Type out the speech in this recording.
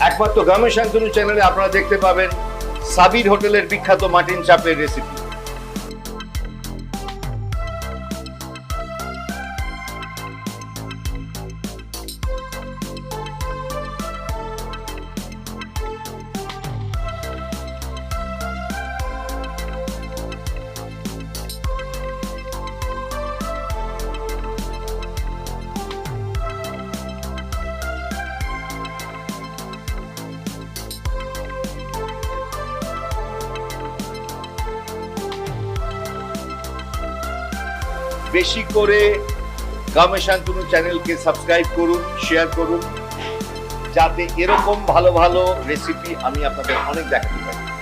একমাত্র গ্রামের শান্তনু চ্যানেলে আপনারা দেখতে পাবেন সাবির হোটেলের বিখ্যাত মাটন চাপের রেসিপি। বেশি করে গ্রামের শান্তনু চ্যানেলকে সাবস্ক্রাইব করুন, শেয়ার করুন, যাতে এরকম ভালো ভালো রেসিপি আমি আপনাদের অনেক দেখাতে পারি।